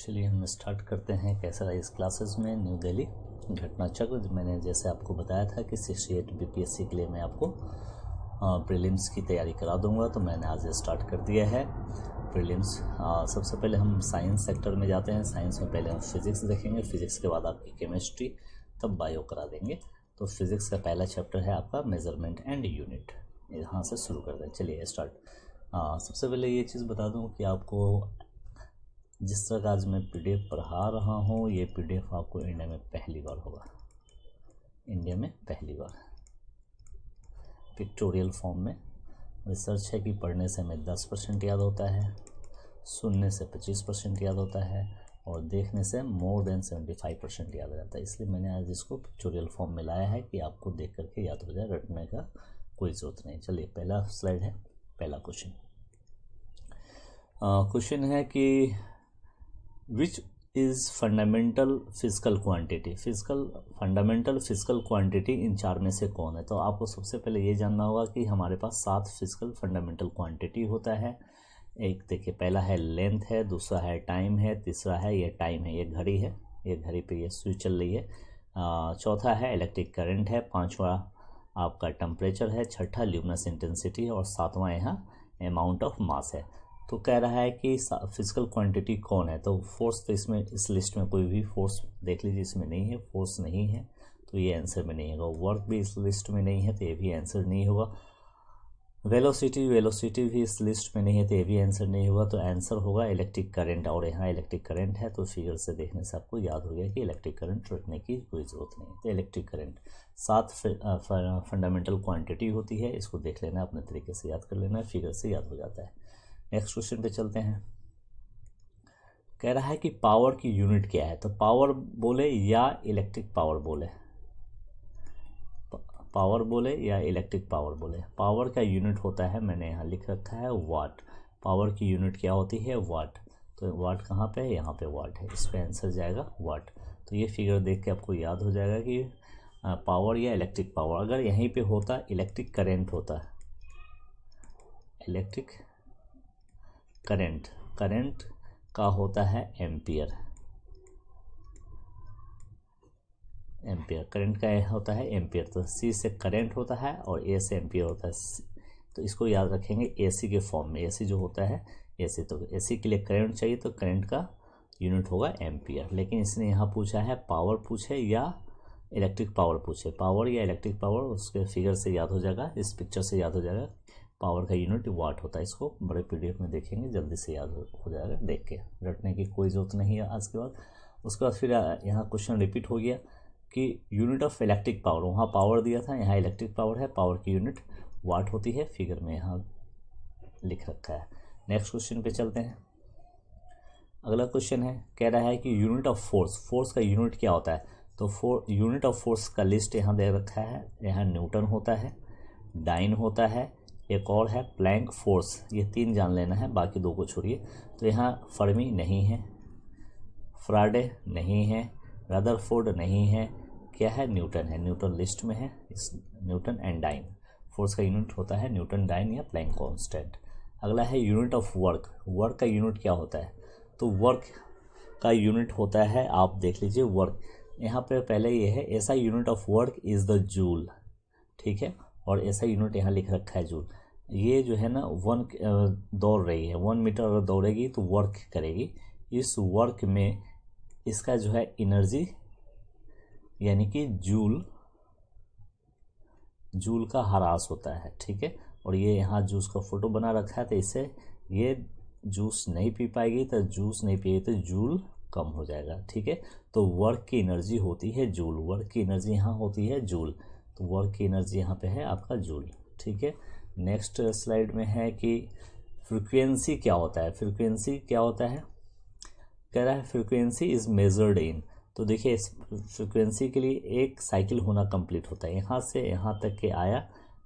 चलिए हम स्टार्ट करते हैं कैसा रहा इस क्लासेस में न्यू दिल्ली घटना चक्र। मैंने जैसे आपको बताया था कि 68 बीपीएससी के लिए मैं आपको प्रीलिम्स की तैयारी करा दूंगा, तो मैंने आज स्टार्ट कर दिया है प्रीलिम्स। सबसे पहले हम साइंस सेक्टर में जाते हैं। साइंस में पहले हम फिज़िक्स देखेंगे, फिज़िक्स के बाद आपकी केमिस्ट्री, तब बायो करा देंगे। तो फिज़िक्स का पहला चैप्टर है आपका मेजरमेंट एंड यूनिट। यहाँ से शुरू कर दें। चलिए स्टार्ट। सबसे पहले ये चीज़ बता दूँ कि आपको जिस तरह का आज मैं पीडीएफ पढ़ा रहा हूँ, ये पीडीएफ आपको इंडिया में पहली बार होगा। इंडिया में पहली बार पिक्टोरियल फॉर्म में। रिसर्च है कि पढ़ने से हमें 10% याद होता है, सुनने से 25% याद होता है और देखने से मोर देन 75% याद हो जाता है। इसलिए मैंने आज इसको पिक्टोरियल फॉर्म में लाया है कि आपको देख करके याद हो जाए, रटने का कोई ज़रूरत नहीं। चलिए पहला स्लाइड है, पहला क्वेश्चन। क्वेश्चन है कि which is fundamental physical quantity. Fundamental physical quantity in चार में से कौन है? तो आपको सबसे पहले ये जानना होगा कि हमारे पास 7 फिजिकल फंडामेंटल क्वांटिटी होता है। एक देखिए, पहला है लेंथ है, दूसरा है टाइम है, तीसरा है ये टाइम है, ये घड़ी है, ये घड़ी पे ये स्विच चल रही है। चौथा है इलेक्ट्रिक करंट है, पांचवा आपका टेम्परेचर है, छठा ल्यूमिनस इंटेंसिटी है और सातवां यहाँ अमाउंट ऑफ मास है। तो कह रहा है कि फिजिकल क्वांटिटी कौन है। तो फोर्स, तो इसमें इस लिस्ट में कोई भी फोर्स देख लीजिए, इसमें नहीं है, फोर्स नहीं है, तो ये आंसर में नहीं होगा। वर्क भी इस लिस्ट में नहीं है, तो ये भी आंसर नहीं होगा। वेलोसिटी भी इस लिस्ट में नहीं है, तो ये भी आंसर नहीं होगा। तो आंसर होगा इलेक्ट्रिक करंट, और यहाँ इलेक्ट्रिक करंट है, तो फिगर से देखने से आपको याद हो गया कि इलेक्ट्रिक करंट रखने की कोई ज़रूरत नहीं है। तो इलेक्ट्रिक करंट 7 फंडामेंटल क्वांटिटी होती है, इसको देख लेना, अपने तरीके से याद कर लेना, फिगर से याद हो जाता है। नेक्स्ट क्वेश्चन पे चलते हैं। कह रहा है कि पावर की यूनिट क्या है। तो पावर बोले या इलेक्ट्रिक पावर बोले, पावर बोले या इलेक्ट्रिक पावर बोले, पावर का यूनिट होता है, मैंने यहाँ लिख रखा है वाट। पावर की यूनिट क्या होती है? वाट। तो वाट कहाँ पे है? यहाँ पे वाट है, इस पे आंसर जाएगा वाट। तो ये फिगर देख के आपको याद हो जाएगा कि पावर या इलेक्ट्रिक पावर। अगर यहीं पे होता इलेक्ट्रिक करेंट होता, इलेक्ट्रिक करंट का होता है एम्पियर। करंट का होता है एम्पियर। तो सी से करंट होता है और ए से एम्पियर होता है। तो इसको याद रखेंगे एसी के फॉर्म में। एसी जो होता है एसी, तो एसी के लिए करंट चाहिए, तो करंट का यूनिट होगा एम्पियर। लेकिन इसने यहाँ पूछा है पावर पूछे या इलेक्ट्रिक पावर पूछे, पावर या इलेक्ट्रिक पावर, उसके फिगर से याद हो जाएगा, इस पिक्चर से याद हो जाएगा। पावर का यूनिट वाट होता है। इसको बड़े पीडीएफ में देखेंगे, जल्दी से याद हो जाएगा, देख के रटने की कोई ज़रूरत नहीं है आज के बाद। उसके बाद फिर यहाँ क्वेश्चन रिपीट हो गया कि यूनिट ऑफ इलेक्ट्रिक पावर, वहाँ पावर दिया था, यहाँ इलेक्ट्रिक पावर है, पावर की यूनिट वाट होती है, फिगर में यहाँ लिख रखा है। नेक्स्ट क्वेश्चन पे चलते हैं। अगला क्वेश्चन है, कह रहा है कि यूनिट ऑफ फोर्स का यूनिट क्या होता है। तो यूनिट ऑफ फोर्स का लिस्ट यहाँ दे रखा है। यहाँ न्यूटन होता है, डाइन होता है, एक और है प्लैंक फोर्स। ये 3 जान लेना है, बाकी 2 को छोड़िए। तो यहाँ फर्मी नहीं है, फ्राडे नहीं है, रदरफोर्ड नहीं है, क्या है? न्यूटन है, न्यूटन लिस्ट में है। इस न्यूटन एंड डाइन, फोर्स का यूनिट होता है न्यूटन, डाइन या प्लैंक कांस्टेंट। अगला है यूनिट ऑफ वर्क का यूनिट क्या होता है। तो वर्क का यूनिट होता है, आप देख लीजिए वर्क, यहाँ पे पहले ये है, ऐसा unit of work is the joule, ठीक है, और ऐसा यूनिट यहाँ लिख रखा है जूल। ये जो है ना, 1 दौड़ रही है, 1 मीटर अगर दौड़ेगी तो वर्क करेगी। इस वर्क में इसका जो है एनर्जी यानी कि जूल का ह्रास होता है, ठीक है। और ये यहाँ जूस का फोटो बना रखा है, तो इससे ये जूस नहीं पी पाएगी, तो जूस नहीं पिएगी तो जूल कम हो जाएगा, ठीक है। तो वर्क की एनर्जी होती है जूल, वर्क की एनर्जी यहाँ होती है जूल, तो वर्क की एनर्जी यहाँ पे है आपका जूल, ठीक है। नेक्स्ट स्लाइड में है कि फ्रीक्वेंसी क्या होता है। फ्रीक्वेंसी क्या होता है, कह रहा है फ्रीक्वेंसी इज़ मेजर्ड इन। तो देखिए, इस फ्रीक्वेंसी के लिए एक साइकिल होना कंप्लीट होता है। यहाँ से यहाँ तक के आया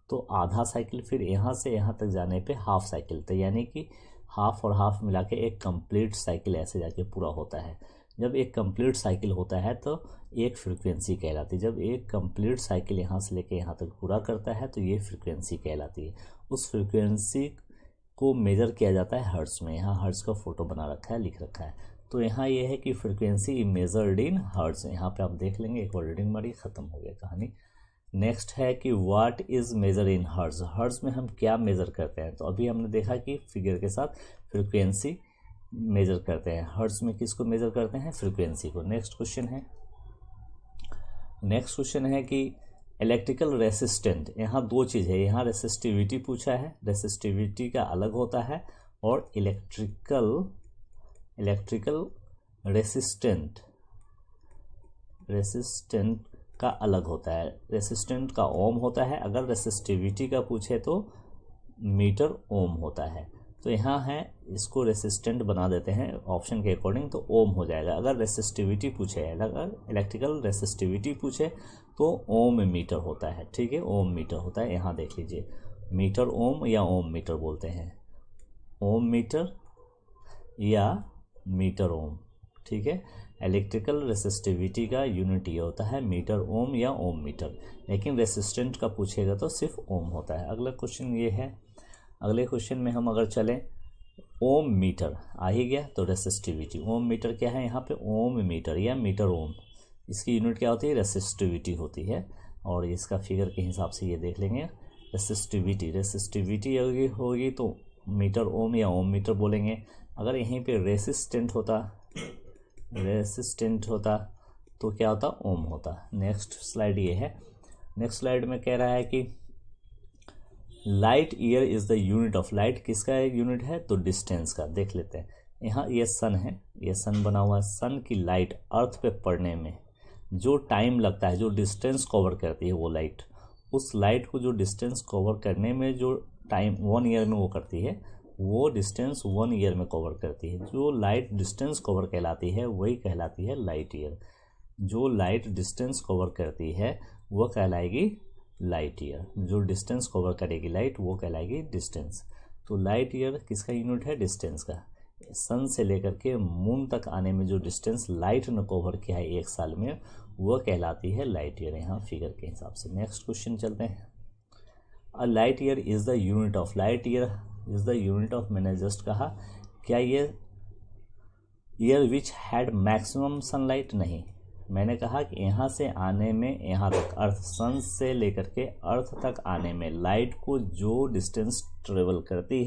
तो आधा साइकिल, फिर यहाँ से यहाँ तक जाने पे हाफ साइकिल, तो यानी कि हाफ और हाफ मिला के एक कंप्लीट साइकिल ऐसे जाके पूरा होता है। जब एक कंप्लीट साइकिल होता है तो एक फ्रीक्वेंसी कहलाती है। जब एक कंप्लीट साइकिल यहाँ से लेके यहाँ तक पूरा करता है तो ये फ्रीक्वेंसी कहलाती है। उस फ्रीक्वेंसी को मेजर किया जाता है हर्ट्ज़ में। यहाँ हर्ट्ज़ का फोटो बना रखा है, लिख रखा है। तो यहाँ ये है कि फ्रिक्वेंसी मेजर्ड इन हर्ट्ज, यहाँ पे आप देख लेंगे, एक और रीडिंग मारी, ख़त्म हो गया कहानी। नेक्स्ट है कि what is measure in hertz, hertz में हम क्या मेज़र करते हैं। तो अभी हमने देखा कि फिगर के साथ फ्रिक्वेंसी मेज़र करते हैं, हर्ट्ज में किसको मेज़र करते हैं, फ्रिक्वेंसी को। नेक्स्ट क्वेश्चन है कि इलेक्ट्रिकल रेसिस्टेंट, यहाँ दो चीज़ है, यहाँ रेसिस्टिविटी पूछा है, रेसिस्टिविटी का अलग होता है, और इलेक्ट्रिकल रेसिस्टेंट का अलग होता है। रेसिस्टेंट का ओम होता है, अगर रेसिस्टिविटी का पूछे तो मीटर ओम होता है। तो यहाँ है, इसको रेसिस्टेंट बना देते हैं ऑप्शन के अकॉर्डिंग, तो ओम हो जाएगा। अगर रेसिस्टिविटी पूछे, अगर इलेक्ट्रिकल रेसिस्टिविटी पूछे तो ओम मीटर होता है, ठीक है, ओम मीटर होता है। यहाँ देख लीजिए, मीटर ओम या ओम मीटर बोलते हैं, ओम मीटर या मीटर ओम, ठीक है। इलेक्ट्रिकल रेसिस्टिविटी का यूनिट ये होता है मीटर ओम या ओम मीटर, लेकिन रेसिस्टेंट का पूछेगा तो सिर्फ ओम होता है। अगला क्वेश्चन ये है, अगले क्वेश्चन में हम अगर चलें, ओम मीटर आ ही गया तो रेसिस्टिविटी, ओम मीटर क्या है यहाँ पे, ओम मीटर या मीटर ओम, इसकी यूनिट क्या होती है, रेसिस्टिविटी होती है। और इसका फिगर के हिसाब से ये देख लेंगे, रेसिस्टिविटी होगी तो मीटर ओम या ओम मीटर बोलेंगे। अगर यहीं पे रेसिस्टेंट होता तो क्या होता, ओम होता। नेक्स्ट स्लाइड ये है, नेक्स्ट स्लाइड में कह रहा है कि light year is the unit of, light किसका यूनिट है, तो डिस्टेंस का। देख लेते हैं, यहाँ ये सन है, ये सन बना हुआ है, सन की लाइट अर्थ पे पड़ने में जो टाइम लगता है, जो डिस्टेंस कवर करती है वो लाइट, उस लाइट को जो डिस्टेंस कवर करने में जो टाइम 1 ईयर में वो करती है, वो डिस्टेंस 1 ईयर में कवर करती है। जो लाइट डिस्टेंस कवर कहलाती है वही कहलाती है लाइट ईयर। जो लाइट डिस्टेंस कवर करती है वो कहलाएगी लाइट ईयर, जो डिस्टेंस कवर करेगी लाइट वो कहलाएगी डिस्टेंस। तो लाइट ईयर किसका यूनिट है, डिस्टेंस का। सन से लेकर के मून तक आने में जो डिस्टेंस लाइट ने कवर किया है 1 साल में, वो कहलाती है लाइट ईयर, यहाँ फिगर के हिसाब से। नेक्स्ट क्वेश्चन चलते हैं। A light year is the unit of, light year is the unit of, मैंने जस्ट कहा, क्या ये year which had maximum sunlight, नहीं, मैंने कहा कि यहाँ से आने में, यहाँ तक अर्थ, सन से लेकर के अर्थ तक आने में लाइट को जो डिस्टेंस ट्रेवल करती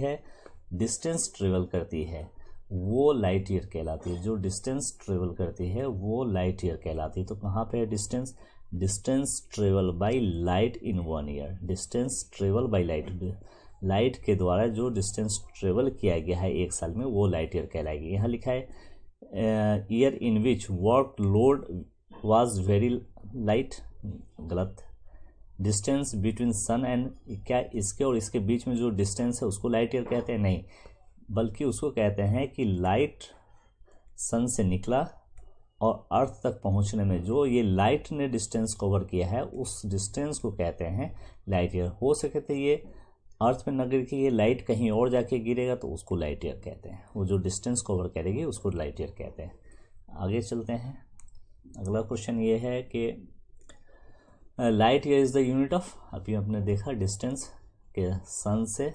है वो लाइट ईयर कहलाती है। जो डिस्टेंस ट्रेवल करती है वो लाइट ईयर कहलाती है। तो कहाँ पे है distance travel by light in 1 year, distance travel by light के द्वारा जो डिस्टेंस ट्रेवल किया गया है 1 साल में वो लाइट ईयर कहलाएगी। यहाँ लिखा है year in which work load was very light, गलत। डिस्टेंस बिटवीन सन एंड, क्या इसके और इसके बीच में जो डिस्टेंस है उसको लाइट ईयर कहते हैं, नहीं, बल्कि उसको कहते हैं कि लाइट सन से निकला और अर्थ तक पहुंचने में जो ये लाइट ने डिस्टेंस कवर किया है उस डिस्टेंस को कहते हैं लाइट ईयर। हो सके तो ये अर्थ में न गिर के ये लाइट कहीं और जाके गिरेगा तो उसको लाइट ईयर कहते हैं, वो जो डिस्टेंस कवर करेगी उसको लाइट ईयर कहते हैं। आगे चलते हैं, अगला क्वेश्चन ये है कि light year is the unit of, अभी आपने देखा डिस्टेंस के सन से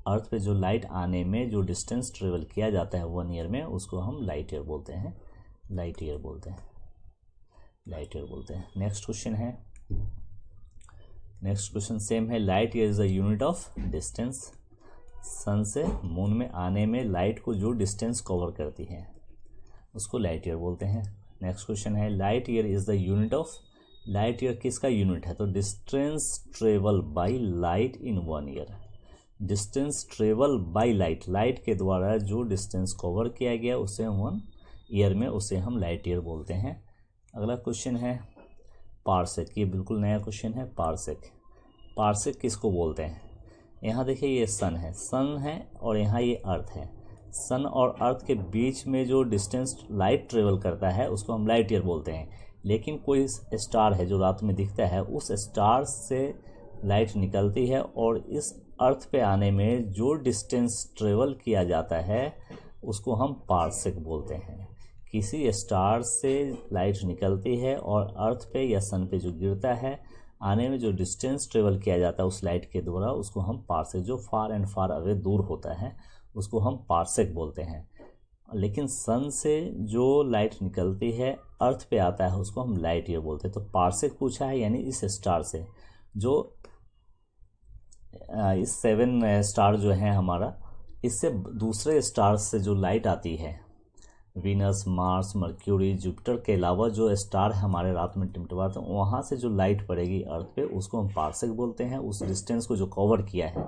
अर्थ पे जो लाइट आने में जो डिस्टेंस ट्रेवल किया जाता है 1 ईयर में उसको हम लाइट ईयर बोलते हैं, लाइट ईयर बोलते हैं। नेक्स्ट क्वेश्चन सेम है, light year is the unit of distance, sun से मून में आने में लाइट को जो डिस्टेंस कवर करती है उसको लाइट ईयर बोलते हैं। नेक्स्ट क्वेश्चन है, light year is the unit of, light year किसका यूनिट है, तो distance travel by light in 1 year, distance travel by light के द्वारा जो डिस्टेंस कवर किया गया उसे 1 ईयर में, उसे हम लाइट ईयर बोलते हैं। अगला क्वेश्चन है पार्सेक, ये बिल्कुल नया क्वेश्चन है। पार्सेक किसको बोलते हैं, यहाँ देखिए ये सन है और यहाँ ये अर्थ है। सन और अर्थ के बीच में जो डिस्टेंस लाइट ट्रेवल करता है उसको हम लाइट ईयर बोलते हैं। लेकिन कोई स्टार है जो रात में दिखता है, उस स्टार से लाइट निकलती है और इस अर्थ पे आने में जो डिस्टेंस ट्रेवल किया जाता है उसको हम पार्सेक बोलते हैं। किसी स्टार से लाइट निकलती है और अर्थ पे या सन पे जो गिरता है, आने में जो डिस्टेंस ट्रेवल किया जाता है उस लाइट के द्वारा उसको हम पार्सेक, जो फार एंड फार अवे दूर होता है उसको हम पार्सेक बोलते हैं। लेकिन सन से जो लाइट निकलती है अर्थ पे आता है उसको हम लाइट ईयर बोलते हैं। तो पार्सेक पूछा है, यानी इस स्टार से जो इस 7 स्टार जो है हमारा, इससे दूसरे स्टार से जो लाइट आती है, वीनस, मार्स, मर्क्यूरी, जुपिटर के अलावा जो स्टार हमारे रात में टिमटिमाते हैं, वहाँ से जो लाइट पड़ेगी अर्थ पे उसको हम पार्सेक बोलते हैं। उस डिस्टेंस को जो कवर किया है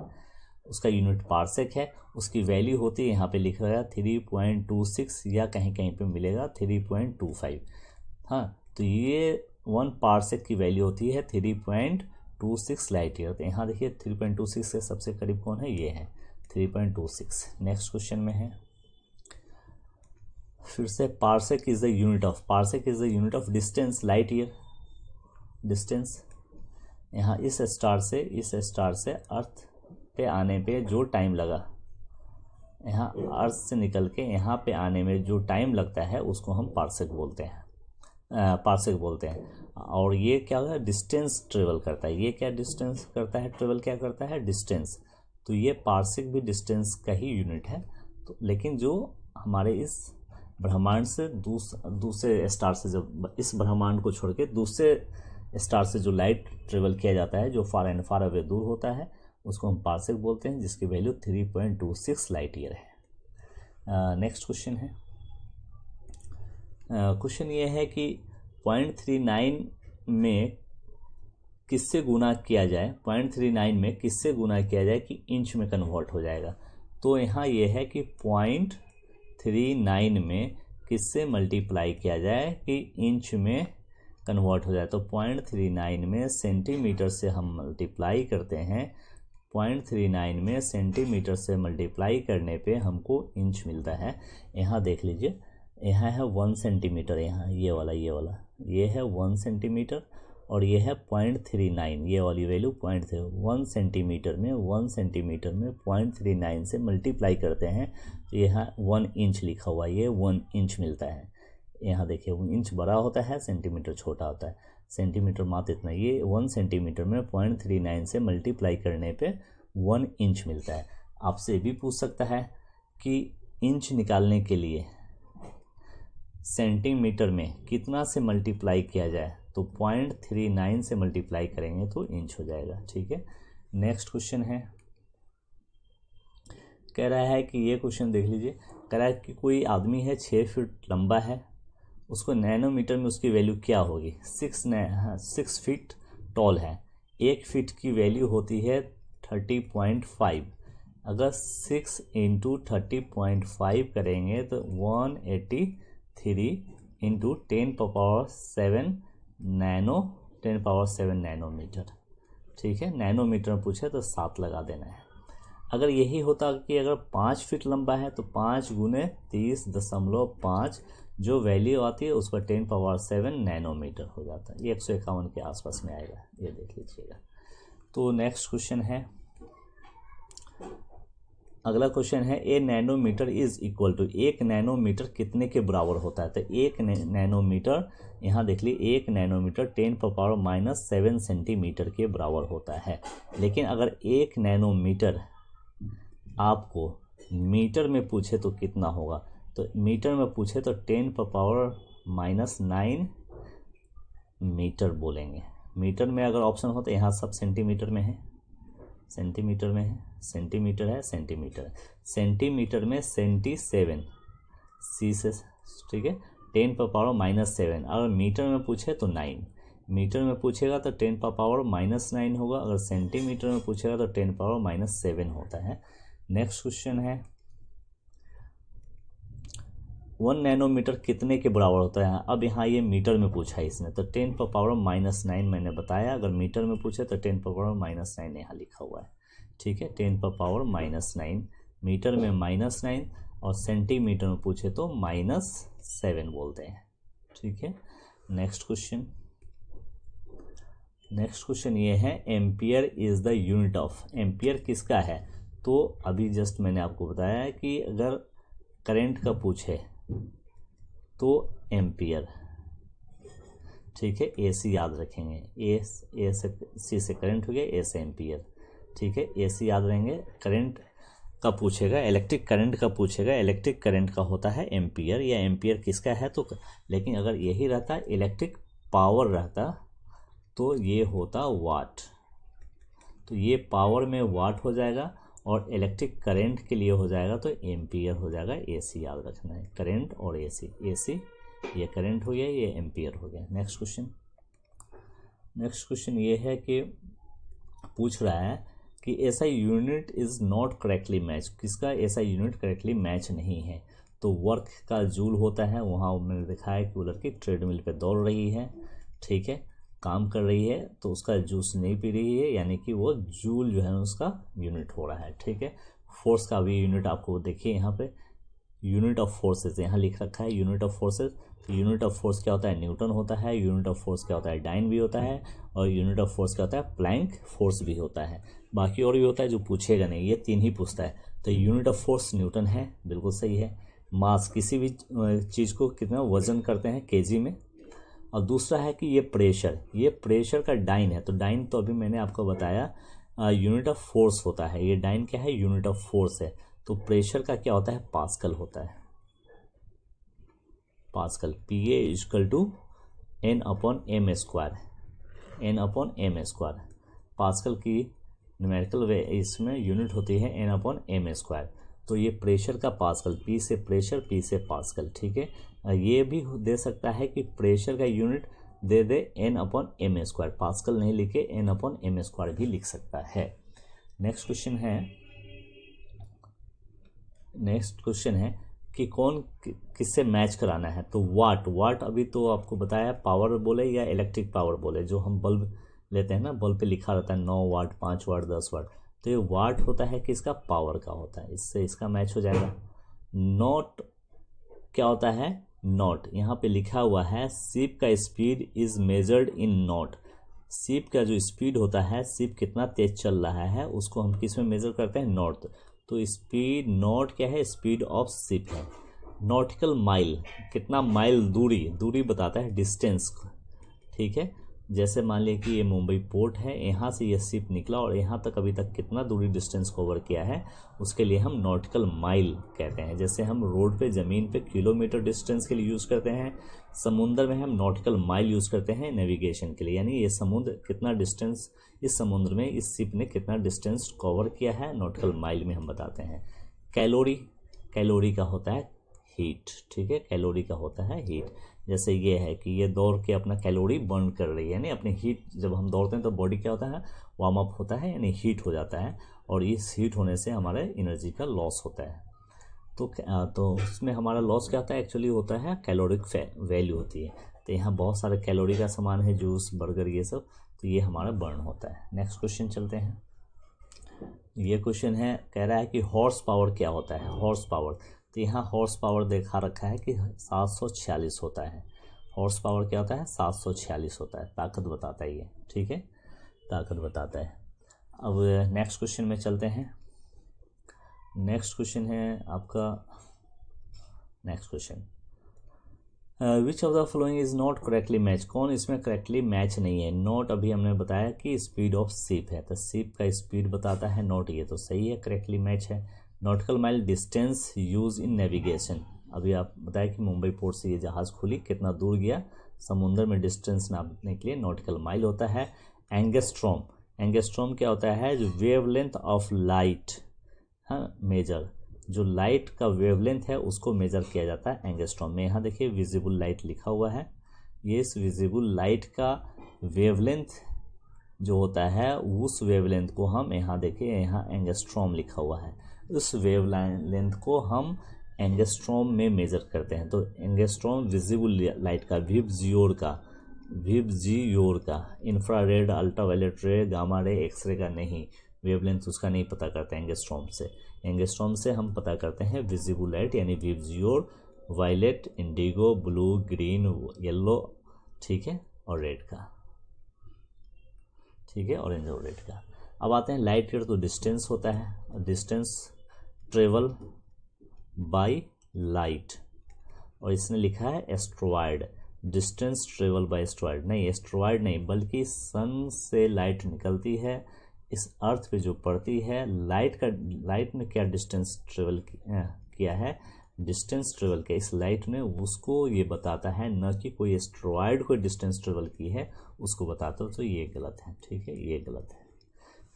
उसका यूनिट पार्सेक है। उसकी वैल्यू होती है, यहाँ पे लिख रहा है 3.26 या कहीं कहीं पे मिलेगा 3.25। हाँ, तो ये 1 पार्सेक की वैल्यू होती है 3.26 लाइट ईयर। तो यहाँ देखिए 3.26 के सबसे करीब कौन है, ये है 3.26। नेक्स्ट क्वेश्चन में है फिर से parsec is the unit of distance light year. Distance यहाँ इस स्टार से अर्थ पे आने पे जो टाइम लगा, यहाँ अर्थ से निकल के यहाँ पे आने में जो टाइम लगता है उसको हम पार्सेक बोलते हैं। और ये क्या होता है, डिस्टेंस ट्रेवल करता है। ये क्या डिस्टेंस करता है, ट्रेवल क्या करता है, डिस्टेंस। तो ये पार्सेक भी डिस्टेंस का ही यूनिट है। तो लेकिन जो हमारे इस ब्रह्मांड से दूसरे स्टार से, जब इस ब्रह्मांड को छोड़ के दूसरे स्टार से जो लाइट ट्रेवल किया जाता है, जो फार एंड फार अवे दूर होता है, उसको हम पार्सेक बोलते हैं, जिसकी वैल्यू 3.26 लाइट ईयर है। नेक्स्ट क्वेश्चन है, क्वेश्चन ये है कि 0.39 में किससे गुना किया जाए, 0.39 में किससे गुना किया जाए कि इंच में कन्वर्ट हो जाएगा। तो यहाँ ये है कि 0.39 में किससे मल्टीप्लाई किया जाए कि इंच में कन्वर्ट हो जाए। तो 0.39 में सेंटीमीटर से हम मल्टीप्लाई करते हैं। 0.39 में सेंटीमीटर से मल्टीप्लाई करने पे हमको इंच मिलता है। यहाँ देख लीजिए, यहाँ है 1 सेंटीमीटर, यहाँ ये वाला ये है 1 सेंटीमीटर और ये है 0.39, ये वाली वैल्यू 1 सेंटीमीटर में 0.39 से मल्टीप्लाई करते हैं तो यहाँ 1 इंच लिखा हुआ है, ये 1 इंच मिलता है। यहाँ देखिए इंच बड़ा होता है, सेंटीमीटर छोटा होता है। सेंटीमीटर मात्र इतना, ये 1 सेंटीमीटर में 0.39 से मल्टीप्लाई करने पे 1 इंच मिलता है। आपसे भी पूछ सकता है कि इंच निकालने के लिए सेंटीमीटर में कितना से मल्टीप्लाई किया जाए, तो 0.39 से मल्टीप्लाई करेंगे तो इंच हो जाएगा। ठीक है, नेक्स्ट क्वेश्चन है, कह रहा है कि ये क्वेश्चन देख लीजिए, कह रहा है कि कोई आदमी है 6 फीट लंबा है, उसको नैनोमीटर में उसकी वैल्यू क्या होगी। 6 फीट टॉल है, 1 फीट की वैल्यू होती है 30.5। अगर 6 × 30.5 करेंगे तो 183 × 10⁻7 नैनोमीटर। ठीक है, नैनोमीटर में पूछे तो 7 लगा देना है। अगर यही होता कि अगर 5 फीट लंबा है तो 5 × 30.5 जो वैल्यू आती है उसका 10⁻7 नैनोमीटर हो जाता है। ये 151 के आसपास में आएगा, ये देख लीजिएगा। तो नेक्स्ट क्वेश्चन है, अगला क्वेश्चन है, a nanometre is equal to, 1 nanometre कितने के बराबर होता है। तो 1 नैनोमीटर, यहाँ देख लीजिए 1 नैनोमीटर 10⁻⁻7 सेंटीमीटर के बराबर होता है। लेकिन अगर 1 नैनोमीटर आपको मीटर में पूछे तो कितना होगा, तो मीटर में पूछे तो 10⁻⁹ मीटर बोलेंगे। मीटर में अगर ऑप्शन हो तो यहाँ सब सेंटीमीटर में है, सेंटीमीटर में है, सेंटीमीटर है, सेंटीमीटर में 77 सी से, ठीक है, 10⁻⁻7। अगर मीटर में पूछे तो 9, मीटर में पूछेगा तो 10⁻⁻9 होगा, अगर सेंटीमीटर में पूछेगा तो 10⁻⁻7 होता है। नेक्स्ट क्वेश्चन है, 1 नैनोमीटर कितने के बराबर होता है। अब यहाँ ये मीटर में पूछा है इसने, तो 10⁻⁻9 मैंने बताया, अगर मीटर में पूछे तो 10⁻⁻9 यहाँ लिखा हुआ है। ठीक है, 10⁻⁻9, मीटर में -9 और सेंटीमीटर में पूछे तो -7 बोलते हैं। ठीक है, नेक्स्ट क्वेश्चन ये है, ampere is the unit of, ampere किसका है। तो अभी जस्ट मैंने आपको बताया है कि अगर करंट का पूछे तो एम्पियर, ठीक है, एसी याद रखेंगे, ए से सी से करंट हो गया, ए से एम्पियर। ठीक है, एसी याद रहेंगे, करंट का पूछेगा, इलेक्ट्रिक करंट का पूछेगा, इलेक्ट्रिक करंट का होता है एम्पियर, या एम्पियर किसका है तो, लेकिन अगर यही रहता इलेक्ट्रिक पावर रहता तो ये होता वाट। तो ये पावर में वाट हो जाएगा और इलेक्ट्रिक करंट के लिए हो जाएगा तो एम्पियर हो जाएगा। एसी याद रखना है, करंट और एसी, एसी ये करंट हो गया, ये एम्पियर हो गया। नेक्स्ट क्वेश्चन, नेक्स्ट क्वेश्चन ये है कि पूछ रहा है कि ऐसा unit is not correctly match, किसका ऐसा यूनिट करेक्टली मैच नहीं है। तो वर्क का जूल होता है, वहाँ मैंने दिखाया कि वो लड़की ट्रेडमिल पे दौड़ रही है, ठीक है, काम कर रही है, तो उसका जूस नहीं पी रही है, यानी कि वो जूल जो है उसका यूनिट हो रहा है, ठीक है। फोर्स का भी यूनिट आपको देखिए यहाँ पे, यूनिट ऑफ फोर्सेस यहाँ लिख रखा है, यूनिट ऑफ फोर्सेस। तो यूनिट ऑफ फोर्स क्या होता है, न्यूटन होता है। यूनिट ऑफ फोर्स क्या होता है, डाइन भी होता है। और यूनिट ऑफ फोर्स क्या होता है, प्लैंक फोर्स भी होता है। बाकी और भी होता है जो पूछेगा नहीं, ये तीन ही पूछता है। तो यूनिट ऑफ फोर्स न्यूटन है, बिल्कुल सही है। मास, किसी भी चीज़ को कितना वजन करते हैं केजी में। और दूसरा है कि ये प्रेशर का डाइन है। तो डाइन तो अभी मैंने आपको बताया यूनिट ऑफ फोर्स होता है, ये डाइन क्या है, यूनिट ऑफ फोर्स है। तो प्रेशर का क्या होता है, पास्कल होता है, pascal. P A equal to N upon M square, N upon M square. Pascal की न्यूमेरिकल वे इसमें यूनिट होती है एन अपॉन एम स्क्वायर। तो ये प्रेशर का पास्कल, पी से प्रेशर, पी से पास्कल, ठीक है। ये भी दे सकता है कि प्रेशर का यूनिट दे दे N upon M square, pascal नहीं लिखे एन अपॉन एम स्क्वायर भी लिख सकता है। नेक्स्ट क्वेश्चन है, नेक्स्ट क्वेश्चन है कि कौन किससे मैच कराना है। तो वाट अभी तो आपको बताया, पावर बोले या इलेक्ट्रिक पावर बोले, जो हम बल्ब लेते हैं ना, बल्ब पे लिखा रहता है 9 वाट, 5 वाट, 10 वाट। तो ये वाट होता है कि इसका पावर का होता है, इससे इसका मैच हो जाएगा। नॉट क्या होता है, नॉट यहाँ पे लिखा हुआ है शिप का speed is measured in not. Ship का जो स्पीड होता है, शिप कितना तेज चल रहा है, उसको हम किस में मेजर करते हैं, नॉट। तो स्पीड नॉट क्या है, स्पीड ऑफ शिप है। नॉटिकल माइल, कितना माइल दूरी बताता है, डिस्टेंस, ठीक है। जैसे मान लिया कि ये मुंबई पोर्ट है, यहाँ से ये शिप निकला और यहाँ तक अभी तक कितना दूरी डिस्टेंस कवर किया है, उसके लिए हम नॉटिकल माइल कहते हैं। जैसे हम रोड पे ज़मीन पे किलोमीटर डिस्टेंस के लिए यूज़ करते हैं, समुद्र में हम नॉटिकल माइल यूज़ करते हैं नेविगेशन के लिए, यानी ये समुद्र कितना डिस्टेंस, इस समुद्र में इस शिप ने कितना डिस्टेंस कवर किया है, नॉटिकल माइल में हम बताते हैं। कैलोरी का होता है हीट, ठीक है, कैलोरी का होता है हीट। जैसे ये है कि ये दौड़ के अपना कैलोरी बर्न कर रही है, यानी अपनी हीट, जब हम दौड़ते हैं तो बॉडी क्या होता है, वार्म अप होता है, यानी हीट हो जाता है, और इस हीट होने से हमारे एनर्जी का लॉस होता है। तो उसमें हमारा लॉस क्या होता है, एक्चुअली होता है कैलोरिक वैल्यू होती है। तो यहाँ बहुत सारे कैलोरी का सामान है, जूस, बर्गर, ये सब, तो ये हमारा बर्न होता है। नेक्स्ट क्वेश्चन चलते हैं। ये क्वेश्चन है, कह रहा है कि हॉर्स पावर क्या होता है, हॉर्स पावर। तो यहाँ हॉर्स पावर देखा रखा है कि 746 होता है। हॉर्स पावर क्या होता है, 746 होता है, ताकत बताता है ये, ठीक है, ताकत बताता है। अब नेक्स्ट क्वेश्चन में चलते हैं। नेक्स्ट क्वेश्चन है आपका, next question, which of the following is not correctly match, कौन इसमें करेक्टली मैच नहीं है। नॉट अभी हमने बताया कि स्पीड ऑफ शिप है, तो शिप का स्पीड बताता है नॉट, ये तो सही है, करेक्टली मैच है। Nautical mile distance use in navigation, अभी आप बताया कि मुंबई पोर्ट से ये जहाज़ खुली, कितना दूर गया, समुद्र में डिस्टेंस नापने के लिए नॉटिकल माइल होता है। एंगस्ट्रॉम क्या होता है, जो वेवलेंथ ऑफ लाइट, हाँ, मेजर, जो लाइट का वेवलेंथ है उसको मेजर किया जाता है एंगस्ट्रॉम में। यहाँ देखिए विजिबल लाइट लिखा हुआ है, ये इस विजिबल लाइट का वेवलेंथ जो होता है, उस वेवलेंथ को हम, यहाँ देखिए यहाँ एंगस्ट्रॉम लिखा हुआ है, उस वेवलेंथ को हम एंगस्ट्रॉम में मेजर करते हैं। तो एंगस्ट्रॉम विजिबल लाइट का, विबजियोर का, इंफ्रारेड, अल्ट्रावायलेट रे, गामा रे, एक्सरे का नहीं, वेवलेंथ उसका नहीं पता करते एंगस्ट्रॉम से हम पता करते हैं विजिबल लाइट, यानी VIBGYOR, violet, indigo, blue, green, yellow, ठीक है, और रेड का, ठीक है, ऑरेंज और रेड का। अब आते हैं लाइट ईयर, तो डिस्टेंस होता है, डिस्टेंस ट्रेवल बाय लाइट, और इसने लिखा है asteroid, distance travel by asteroid, नहीं एस्ट्रॉयड नहीं, बल्कि सन से लाइट निकलती है, इस अर्थ पे जो पड़ती है, लाइट ने क्या डिस्टेंस ट्रेवल किया है, डिस्टेंस ट्रेवल किया इस लाइट ने, उसको ये बताता है, न कि कोई एस्ट्रॉयड कोई डिस्टेंस ट्रेवल की है उसको बताता है। तो ये गलत है, ठीक है, ये गलत है।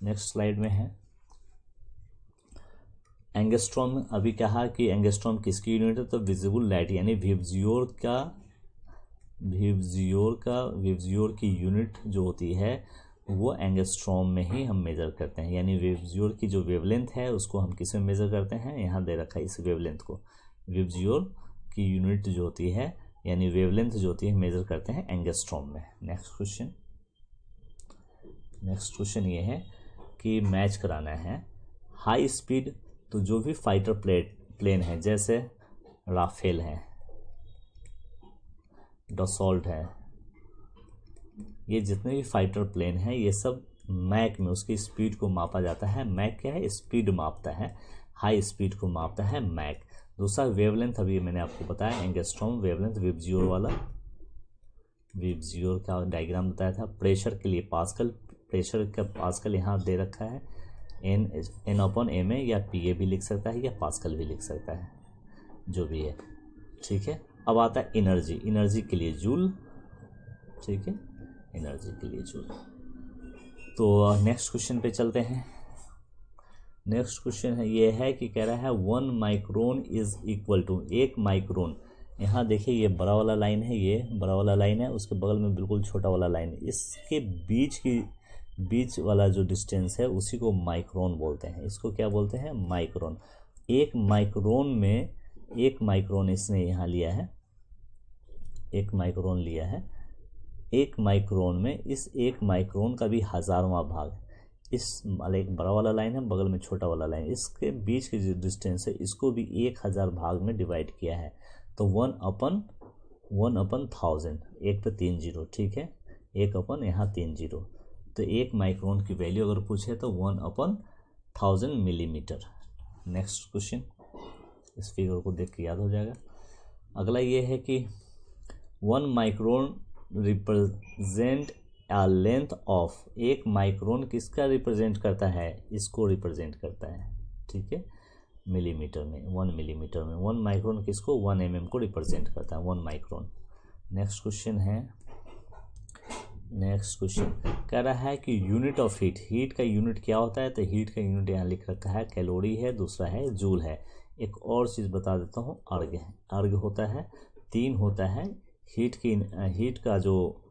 नेक्स्ट स्लाइड में है एंगस्ट्रॉम। अभी कहा कि एंगस्ट्रॉम किसकी यूनिट है, तो विजिबल लाइट यानी विबजियोर की यूनिट जो होती है वो एंगस्ट्रॉम में ही हम मेज़र करते हैं। यानी विबजियोर की जो वेवलेंथ है उसको हम किस में मेज़र करते हैं, यहाँ दे रखा है इस वेवलेंथ को। विबजियोर की यूनिट जो होती है यानी वेवलेंथ जो होती है मेज़र करते हैं एंगस्ट्रॉम में। नेक्स्ट क्वेश्चन ये है कि मैच कराना है हाई स्पीड। तो जो भी फाइटर प्लेन है, जैसे राफेल है, डसॉल्ट है, ये जितने भी फाइटर प्लेन हैं ये सब मैक में उसकी स्पीड को मापा जाता है। मैक क्या है, स्पीड मापता है, हाई स्पीड को मापता है मैक। दूसरा वेवलेंथ, अभी मैंने आपको बताया एंगस्ट्रॉम वेवलेंथ, विबजियोर वाला, विबजियोर का डायग्राम बताया था। प्रेशर के लिए पास्कल, प्रेशर का पास्कल यहाँ दे रखा है, N/ma या PA भी लिख सकता है या पास्कल भी लिख सकता है, जो भी है, ठीक है। अब आता है एनर्जी के लिए जूल, ठीक है, एनर्जी के लिए जूल। तो नेक्स्ट क्वेश्चन पे चलते हैं। नेक्स्ट क्वेश्चन है ये है कि कह रहा है 1 micron is equal to, 1 micron. यहाँ देखिए ये बड़ा वाला लाइन है, ये बड़ा वाला लाइन है, उसके बगल में बिल्कुल छोटा वाला लाइन है, इसके बीच वाला जो डिस्टेंस है उसी को माइक्रोन बोलते हैं। इसको क्या बोलते हैं, माइक्रोन। 1 माइक्रोन इसने यहाँ लिया है, 1 माइक्रोन लिया है। 1 माइक्रोन में इस 1 माइक्रोन का भी 1000वां भाग, इस वाले एक बड़ा वाला लाइन है, बगल में छोटा वाला लाइन, इसके बीच की जो डिस्टेंस है इसको भी 1000 भाग में डिवाइड किया है। तो 1/1000, 1 पे 3 जीरो, ठीक है, 1 यहाँ 3 जीरो। तो 1 माइक्रोन की वैल्यू अगर पूछे तो 1/1000 मिलीमीटर। नेक्स्ट क्वेश्चन, इस फिगर को देख के याद हो जाएगा। अगला ये है कि 1 micron represent a length of, 1 micron किसका रिप्रेजेंट करता है, इसको रिप्रेजेंट करता है, ठीक है, मिलीमीटर में, 1 मिलीमीटर में। 1 माइक्रोन किसको, 1 mm को रिप्रेजेंट करता है, 1 माइक्रोन। नेक्स्ट क्वेश्चन कह रहा है कि यूनिट ऑफ हीट का यूनिट क्या होता है, तो हीट का यूनिट यहाँ लिख रखा है कैलोरी है, दूसरा है जूल है। एक और चीज़ बता देता हूँ, अर्ग है, अर्ग होता है 3 होता है, हीट का जो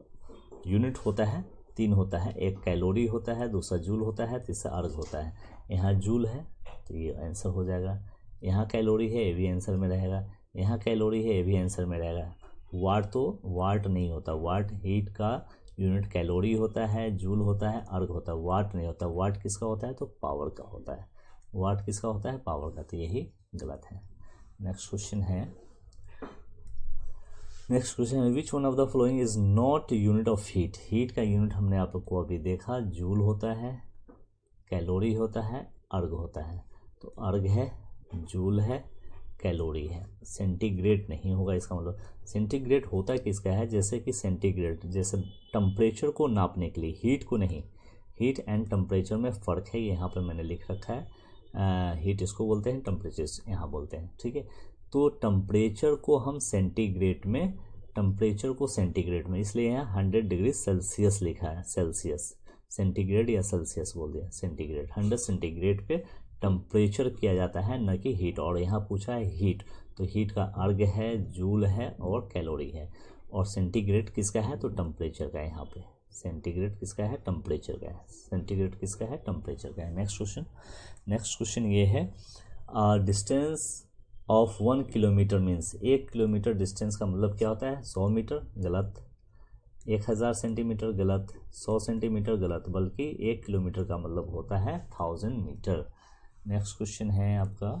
यूनिट होता है 3 होता है, एक कैलोरी होता है, दूसरा जूल होता है, तीसरा अर्ग होता है। यहाँ जूल है तो ये आंसर हो जाएगा, यहाँ कैलोरी है ये भी आंसर में रहेगा, यहाँ कैलोरी है ये भी आंसर में रहेगा। वाट नहीं होता, वाट हीट का यूनिट कैलोरी होता है, जूल होता है, अर्ग होता है, वाट नहीं होता। वाट किसका होता है, तो पावर का होता है, वाट किसका होता है, पावर का, तो यही गलत है। नेक्स्ट क्वेश्चन है which one of the following is not unit of heat. Heat का यूनिट हमने आप लोग को अभी देखा, जूल होता है, कैलोरी होता है, अर्ग होता है। तो अर्ग है, जूल है, कैलोरी है, सेंटीग्रेड नहीं होगा। इसका मतलब सेंटीग्रेड होता किसका है, जैसे कि सेंटीग्रेड जैसे टेम्परेचर को नापने के लिए, हीट को नहीं, हीट एंड टेम्परेचर में फ़र्क है, यहाँ पर मैंने लिख रखा है। हीट इसको बोलते हैं, टेम्परेचर यहाँ बोलते हैं, ठीक है। तो टेम्परेचर को हम सेंटीग्रेड में, इसलिए यहाँ 100 डिग्री सेल्सियस लिखा है, सेल्सियस, सेंटीग्रेड या सेल्सियस बोल दिया, सेंटीग्रेड, 100 सेंटीग्रेड पे टेम्परेचर किया जाता है, न कि हीट। और यहाँ पूछा है हीट, तो हीट का अर्ग है, जूल है और कैलोरी है। और सेंटीग्रेड किसका है, तो टेम्परेचर का है, यहाँ पे सेंटीग्रेड किसका है, टेम्परेचर का है, सेंटीग्रेड किसका है, टेम्परेचर का है। नेक्स्ट क्वेश्चन ये है distance of 1 kilometre means, 1 kilometre distance का मतलब क्या होता है, 100 मीटर, गलत। 1000 सेंटीमीटर, गलत। 100 सेंटीमीटर, गलत। बल्कि 1 किलोमीटर का मतलब होता है 1000 मीटर। नेक्स्ट क्वेश्चन है आपका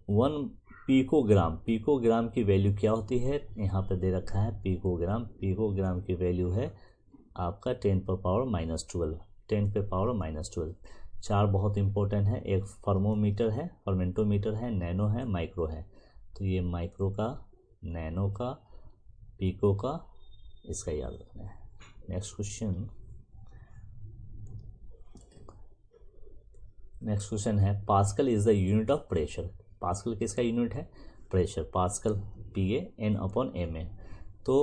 1 पिकोग्राम की वैल्यू क्या होती है, यहाँ पे दे रखा है पिकोग्राम की वैल्यू है आपका 10 पे पावर -12। 4 बहुत इंपॉर्टेंट है, एक फर्मोमीटर है, फर्मेंटोमीटर है, नैनो है, माइक्रो है। तो ये माइक्रो का, नैनो का, पिको का, इसका याद रखना है। नेक्स्ट क्वेश्चन नेक्स्ट क्वेश्चन है pascal is the unit of pressure. Pascal किसका यूनिट है? प्रेशर। Pascal PA/N/ma। तो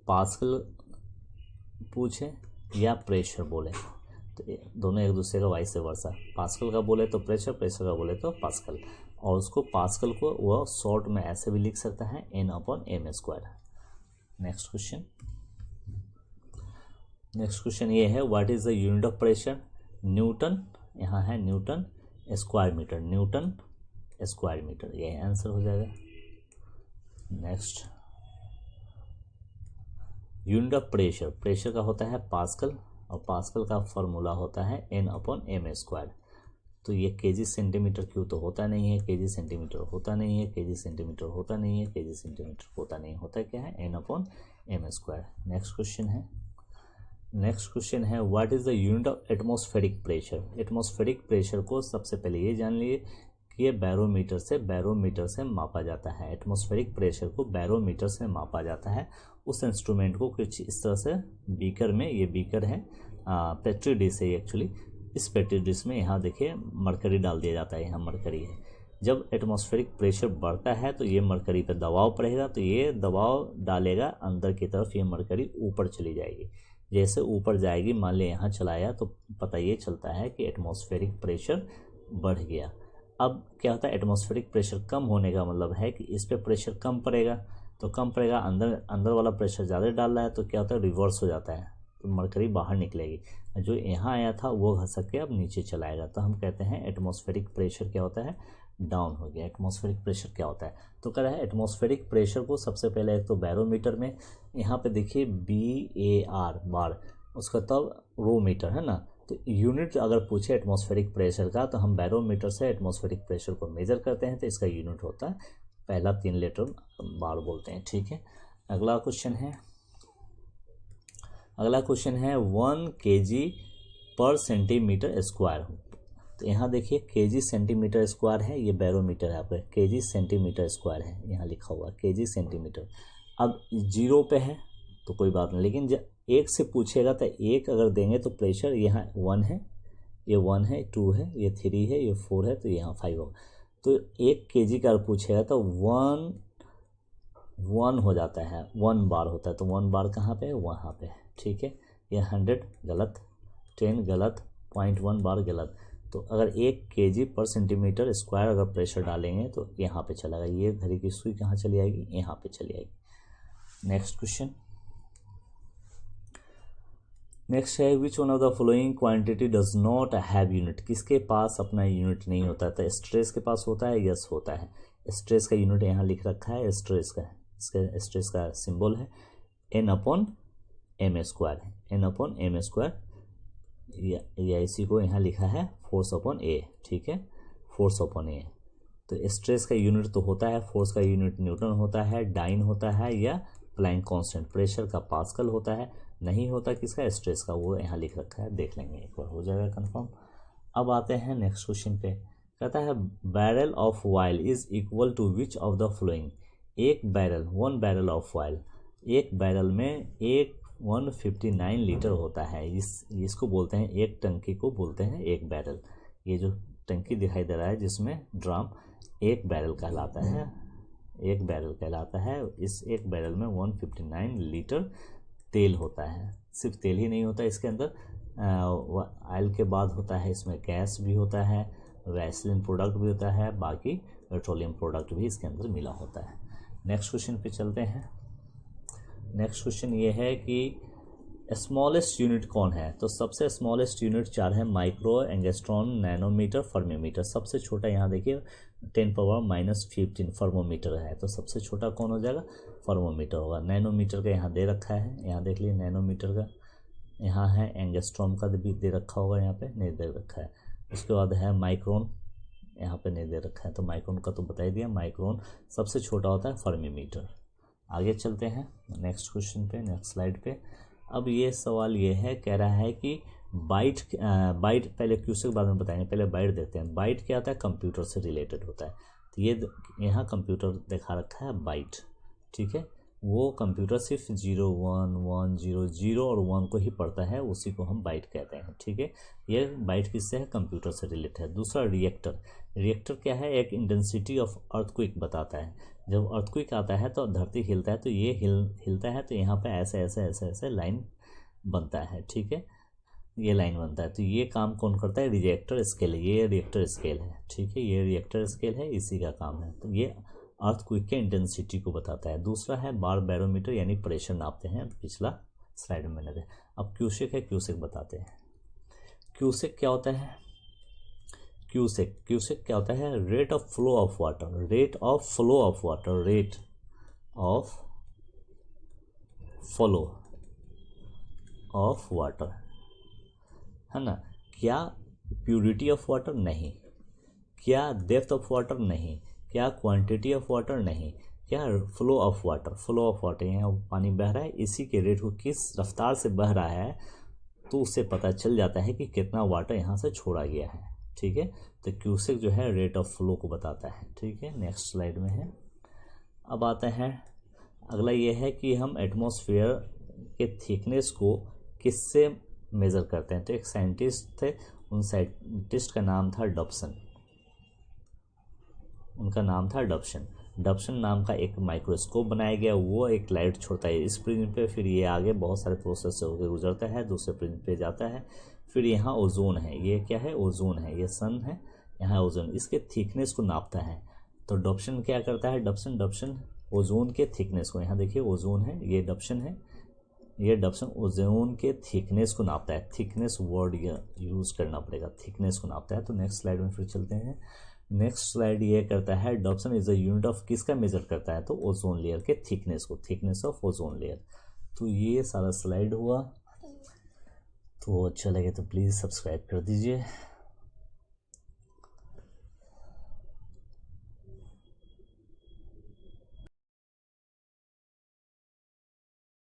पास्कल पूछे या प्रेशर बोले तो दोनों एक दूसरे का वाइस वर्सा। पास्कल का बोले तो प्रेशर, प्रेशर का बोले तो पास्कल। और उसको पास्कल को वह शॉर्ट में ऐसे भी लिख सकता है N/ma²। नेक्स्ट क्वेश्चन ये है what is the unit of pressure? Newton. यहाँ है newton square metre, newton square metre, ये आंसर हो जाएगा। Next unit of pressure, pressure का होता है पास्कल और पास्कल का फॉर्मूला होता है N/ma²। तो ये केजी सेंटीमीटर क्यूब तो होता नहीं है, केजी सेंटीमीटर होता नहीं है, केजी सेंटीमीटर होता नहीं है, केजी सेंटीमीटर होता नहीं, होता क्या है? N/ma²। नेक्स्ट क्वेश्चन है what is the unit of atmospheric pressure? Atmospheric pressure को सबसे पहले ये जान लिए कि ये बैरोमीटर से मापा जाता है। एटमॉस्फेरिक प्रेशर को बैरोमीटर से मापा जाता है। उस इंस्ट्रूमेंट को कुछ इस तरह से बीकर में, ये बीकर है पेट्री डिश है एक्चुअली, इस पेट्री डिश में यहाँ देखिए मरकरी डाल दिया जाता है, यहाँ मरकरी है। जब एटमॉस्फेरिक प्रेशर बढ़ता है तो ये मरकरी पर दबाव पड़ेगा, तो ये दबाव डालेगा अंदर की तरफ, ये मरकरी ऊपर चली जाएगी। जैसे ऊपर जाएगी, मान लिया यहाँ चलाया तो पता ये चलता है कि एटमॉस्फेरिक प्रेशर बढ़ गया। अब क्या होता है? एटमॉस्फेरिक प्रेशर कम होने का मतलब है कि इस पे प्रेशर कम पड़ेगा, तो कम पड़ेगा, अंदर वाला प्रेशर ज़्यादा डाल रहा है तो क्या होता है? रिवर्स हो जाता है, तो मरकरी बाहर निकलेगी। जो यहाँ आया था वो घसक के अब नीचे चलाएगा, तो हम कहते हैं एटमॉस्फेरिक प्रेशर क्या होता है? डाउन हो गया। एटमॉस्फेरिक प्रेशर क्या होता है? तो कह रहा है एटमॉस्फेरिक प्रेशर को सबसे पहले एक तो बैरोमीटर में, यहाँ पे देखिए BAR बार, उसका तब रो मीटर है ना, तो यूनिट अगर पूछे एटमॉस्फेरिक प्रेशर का तो हम बैरोमीटर से एटमॉस्फेरिक प्रेशर को मेजर करते हैं, तो इसका यूनिट होता है पहला 3 लेटर बार बोलते हैं। ठीक है, अगला क्वेश्चन है 1 kg/cm²। तो यहाँ देखिए केजी सेंटीमीटर स्क्वायर है, ये बैरोमीटर है आपका, केजी सेंटीमीटर स्क्वायर है, यहाँ लिखा हुआ केजी सेंटीमीटर। अब 0 पे है तो कोई बात नहीं, लेकिन जब 1 से पूछेगा तो 1 अगर देंगे तो प्रेशर यहाँ 1 है, ये 1 है, 2 है, ये 3 है, ये 4 है, तो यहाँ 5 होगा। तो 1 kg का पूछेगा तो 1 हो जाता है, 1 बार होता है, तो 1 बार कहाँ पे है? वहाँ पे है। ठीक है, ये 100 गलत, 10 गलत, 0.1 बार गलत। तो अगर 1 kg/cm² अगर प्रेशर डालेंगे तो यहाँ पे चला गया, ये घड़ी की सुई कहाँ चली आएगी? यहाँ पे चली आएगी। नेक्स्ट है which one of the following quantity does not have unit? किसके पास अपना यूनिट नहीं होता? तो स्ट्रेस के पास होता है, यस होता है। स्ट्रेस का यूनिट यहाँ लिख रखा है, स्ट्रेस का, इसका स्ट्रेस का सिंबल है N/ma² है, N/ma², या इसी को यहाँ लिखा है फोर्स/A। ठीक है, फोर्स/A। तो स्ट्रेस का यूनिट तो होता है, फोर्स का यूनिट न्यूटन होता है, डाइन होता है या प्लैंक कांस्टेंट। प्रेशर का पास्कल होता है, नहीं होता किसका? स्ट्रेस का, वो यहाँ लिख रखा है, देख लेंगे एक बार, हो जाएगा कंफर्म। अब आते हैं नेक्स्ट क्वेश्चन पे, कहता है barrel of oil is equal to which of the following? एक बैरल, 1 बैरल ऑफ ऑयल, एक बैरल में 159 लीटर होता है। इसको बोलते हैं, एक टंकी को बोलते हैं एक बैरल। ये जो टंकी दिखाई दे रहा है जिसमें ड्राम, एक बैरल कहलाता है, एक बैरल कहलाता है। इस एक बैरल में 159 लीटर तेल होता है। सिर्फ तेल ही नहीं होता इसके अंदर, ऑयल के बाद होता है इसमें गैस भी होता है, वैसलीन प्रोडक्ट भी होता है, बाकी पेट्रोलियम प्रोडक्ट भी इसके अंदर मिला होता है। नेक्स्ट क्वेश्चन पे चलते हैं। नेक्स्ट क्वेश्चन ये है कि स्मॉलेस्ट यूनिट कौन है? तो सबसे स्मॉलेस्ट यूनिट 4 है, माइक्रो, एंगस्ट्रॉन, नैनोमीटर, फर्मीमीटर। सबसे छोटा यहाँ देखिए 10⁻⁻15 फर्मोमीटर है, तो सबसे छोटा कौन हो जाएगा? फर्मोमीटर होगा। नैनोमीटर का यहाँ दे रखा है, यहाँ देख लीजिए नैनोमीटर का, यहाँ है एंगस्ट्रॉम का भी दे रखा होगा, यहाँ पे नहीं दे रखा है। उसके बाद है माइक्रोन, यहाँ पे नहीं दे रखा है, तो माइक्रोन का तो बता ही दिया। माइक्रोन सबसे छोटा होता है फर्मीमीटर। आगे चलते हैं नेक्स्ट क्वेश्चन पे, नेक्स्ट स्लाइड पे। अब ये सवाल ये है, कह रहा है कि बाइट, पहले क्यूसे के बाद में बताएंगे, पहले बाइट देखते हैं। बाइट क्या होता है? कंप्यूटर से रिलेटेड होता है। तो ये यहाँ कंप्यूटर दिखा रखा है बाइट, ठीक है। वो कंप्यूटर सिर्फ 0 1 1 0 0 और 1 को ही पढ़ता है, उसी को हम बाइट कहते हैं। ठीक है, ये बाइट किससे है, कंप्यूटर से रिलेटेड है। दूसरा रिएक्टर, रिएक्टर क्या है, एक इंटेंसिटी ऑफ अर्थक्वेक बताता है। जब अर्थक्वेक आता है तो धरती हिलता है, तो ये हिलता है, तो यहाँ पे ऐसे ऐसे ऐसे ऐसे लाइन बनता है। ठीक है, ये लाइन बनता है, तो ये काम कौन करता है, रिएक्टर स्केल, ये रिएक्टर स्केल है। ठीक है, ये रिएक्टर स्केल है, इसी का काम है। तो ये अर्थक्वेक के इंटेंसिटी को बताता है। दूसरा है बार बैरोमीटर, यानी प्रेशर नापते हैं, पिछला स्लाइड में मैंने देखा। अब क्यूसेक है, क्यूसेक बताते हैं। क्यूसेक क्या होता है, क्यूसेक क्या होता है, rate of flow of water, rate of flow of water, rate of flow of water, है ना। क्या प्यूरिटी ऑफ वाटर, नहीं। क्या डेप्थ ऑफ वाटर, नहीं। क्या क्वांटिटी ऑफ वाटर, नहीं। क्या flow of water, flow of water, यहाँ पानी बह रहा है, इसी के रेट को किस रफ्तार से बह रहा है, तो उससे पता चल जाता है कि कितना वाटर यहाँ से छोड़ा गया है। ठीक है, तो क्यूसेक जो है रेट ऑफ फ्लो को बताता है। ठीक है, नेक्स्ट स्लाइड में है। अब आते हैं, अगला ये है कि हम एटमॉस्फेयर के थिकनेस को किससे मेज़र करते हैं। तो एक साइंटिस्ट थे, उन साइंटिस्ट का नाम था डॉप्सन, उनका नाम था डॉप्सन। डॉप्सन नाम का एक माइक्रोस्कोप बनाया गया, वो एक लाइट छोड़ता है इस प्रिज्म पे, फिर ये आगे बहुत सारे प्रोसेस से होकर गुजरता है, दूसरे प्रिज्म पे जाता है। फिर यहाँ ओजोन है, ये क्या है, ओजोन है, ये सन है, यहाँ ओजोन, इसके थिकनेस को नापता है। तो डॉप्सन क्या करता है, डॉप्सन ओजोन के थिकनेस को, यहाँ देखिए ओजोन है, ये डॉप्सन है, ये डॉप्सन ओजोन के थिकनेस को नापता है। थिकनेस वर्ड यूज़ करना पड़ेगा, थिकनेस को नापता है। तो नेक्स्ट स्लाइड में फिर चलते हैं। नेक्स्ट स्लाइड ये करता है, Dobson is a unit of, किसका मेजर करता है, तो ओजोन लेयर के थिकनेस को, थिकनेस ऑफ ओजोन लेयर। तो ये सारा स्लाइड हुआ। तो अच्छा लगे तो प्लीज़ सब्सक्राइब कर दीजिए।